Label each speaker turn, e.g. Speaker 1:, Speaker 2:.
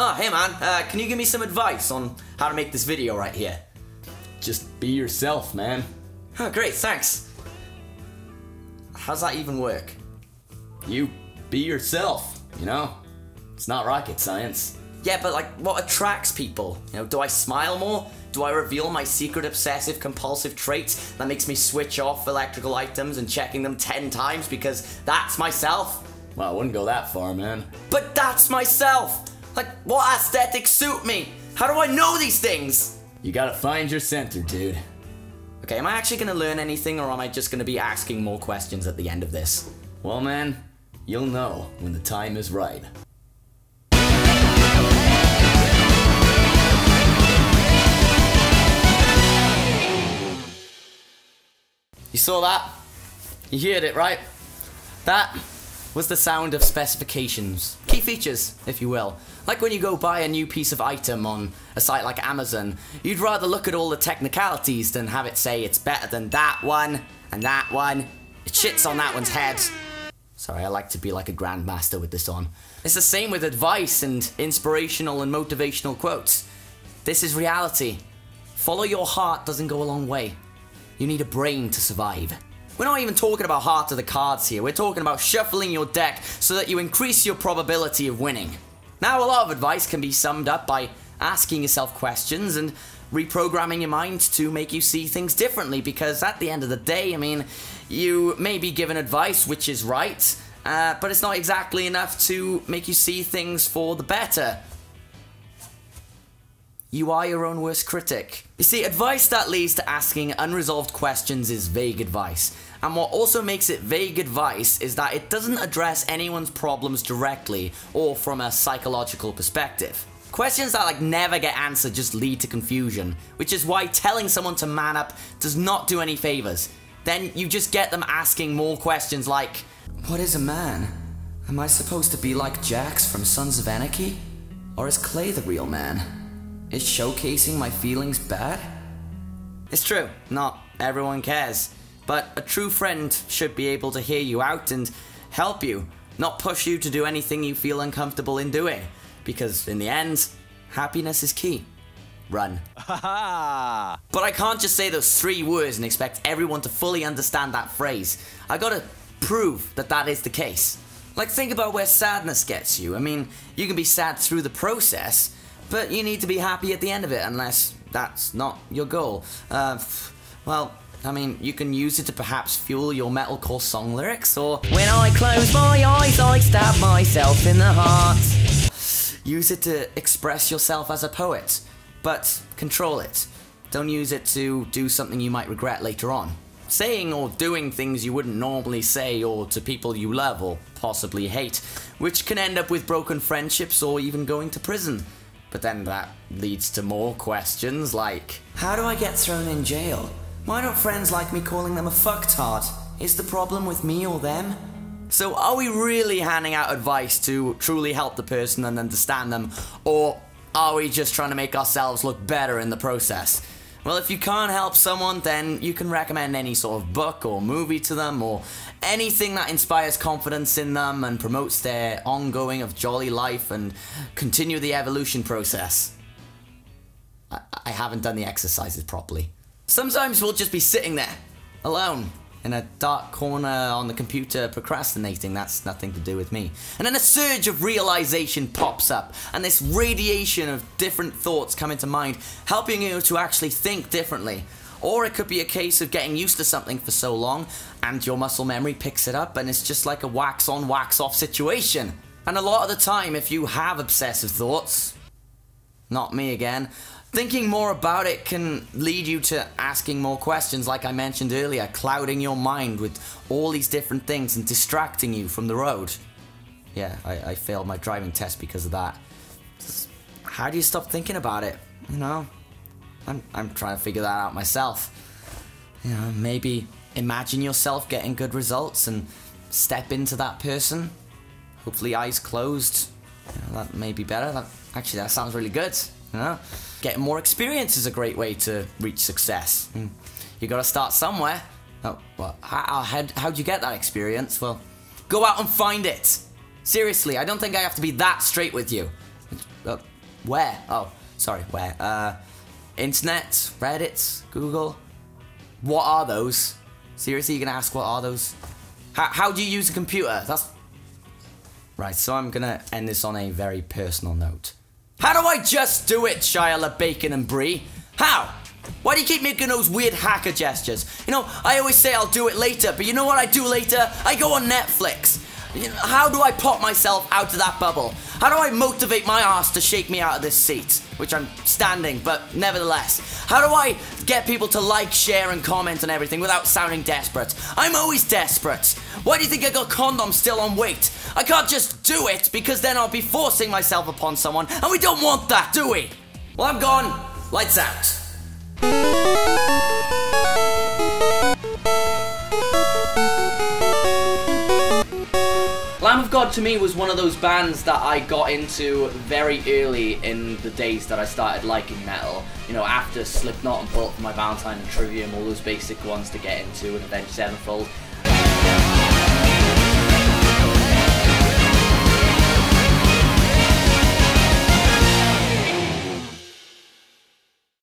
Speaker 1: Oh, hey man, can you give me some advice on how to make this video right here?
Speaker 2: Just be yourself, man.
Speaker 1: Oh, great, thanks. How's that even work?
Speaker 2: You be yourself, you know? It's not rocket science.
Speaker 1: Yeah, but like, what attracts people? You know, do I smile more? Do I reveal my secret obsessive compulsive trait that makes me switch off electrical items and checking them 10 times because that's myself?
Speaker 2: Well, I wouldn't go that far, man.
Speaker 1: But that's myself! Like, what aesthetics suit me? How do I know these things?
Speaker 2: You gotta find your center, dude.
Speaker 1: Okay, am I actually gonna learn anything, or am I just gonna be asking more questions at the end of this?
Speaker 2: Well, man, you'll know when the time is right.
Speaker 1: You saw that? You heard it, right? That was the sound of specifications. Key features, if you will. Like when you go buy a new piece of item on a site like Amazon, you'd rather look at all the technicalities than have it say it's better than that one, and that one. It shits on that one's head. Sorry, I like to be like a grandmaster with this on. It's the same with advice and inspirational and motivational quotes. This is reality. Follow your heart doesn't go a long way. You need a brain to survive. We're not even talking about heart of the cards here. We're talking about shuffling your deck so that you increase your probability of winning. Now, a lot of advice can be summed up by asking yourself questions and reprogramming your mind to make you see things differently, because at the end of the day, I mean, you may be given advice which is right, but it's not exactly enough to make you see things for the better. You are your own worst critic. You see, advice that leads to asking unresolved questions is vague advice. And what also makes it vague advice is that it doesn't address anyone's problems directly or from a psychological perspective. Questions that like never get answered just lead to confusion, which is why telling someone to man up does not do any favors. Then you just get them asking more questions like, what is a man? Am I supposed to be like Jax from Sons of Anarchy? Or is Clay the real man? Is showcasing my feelings bad? It's true, not everyone cares. But a true friend should be able to hear you out and help you, not push you to do anything you feel uncomfortable in doing. Because in the end, happiness is key. Run. But I can't just say those 3 words and expect everyone to fully understand that phrase. I gotta prove that that is the case. Like, think about where sadness gets you. I mean, you can be sad through the process, but you need to be happy at the end of it, unless that's not your goal. Well, I mean, you can use it to perhaps fuel your metalcore song lyrics, or when I close my eyes, I stab myself in the heart. Use it to express yourself as a poet, but control it. Don't use it to do something you might regret later on. Saying or doing things you wouldn't normally say, or to people you love or possibly hate, which can end up with broken friendships or even going to prison. But then that leads to more questions like, how do I get thrown in jail? Why don't friends like me calling them a fucktard? Is the problem with me or them? So are we really handing out advice to truly help the person and understand them, or are we just trying to make ourselves look better in the process? Well, if you can't help someone, then you can recommend any sort of book or movie to them, or anything that inspires confidence in them and promotes their ongoing of jolly life and continue the evolution process. I haven't done the exercises properly. Sometimes we'll just be sitting there, alone, in a dark corner on the computer procrastinating. That's nothing to do with me. And then a surge of realization pops up, and this radiation of different thoughts come into mind, helping you to actually think differently. Or it could be a case of getting used to something for so long, and your muscle memory picks it up, and it's just like a wax on, wax off situation. And a lot of the time, if you have obsessive thoughts, not me again, thinking more about it can lead you to asking more questions, like I mentioned earlier, clouding your mind with all these different things and distracting you from the road. Yeah, I failed my driving test because of that. Just, how do you stop thinking about it? You know, I'm trying to figure that out myself. You know, maybe imagine yourself getting good results and step into that person. Hopefully eyes closed. You know, that may be better. Actually, that sounds really good. You know, getting more experience is a great way to reach success. You gotta start somewhere. Oh, well, how'd you get that experience? Well, go out and find it. Seriously, I don't think I have to be that straight with you. Where? Oh, sorry, where? Internet, Reddit, Google. What are those? Seriously, you're gonna ask what are those? How do you use a computer? That's... Right, so I'm gonna end this on a very personal note. How do I just do it, Shia LaBacon and Brie? How? Why do you keep making those weird hacker gestures? You know, I always say I'll do it later, but you know what I do later? I go on Netflix. You know, how do I pop myself out of that bubble? How do I motivate my ass to shake me out of this seat? Which I'm standing, but nevertheless. How do I get people to like, share, and comment on everything without sounding desperate? I'm always desperate. Why do you think I got condoms still on weight? I can't just do it, because then I'll be forcing myself upon someone, and we don't want that, do we? Well, I'm gone. Lights out. Lamb of God to me was one of those bands that I got into very early in the days that I started liking metal. You know, after Slipknot and Bullet for My Valentine and Trivium, all those basic ones to get into, and Avenged Sevenfold.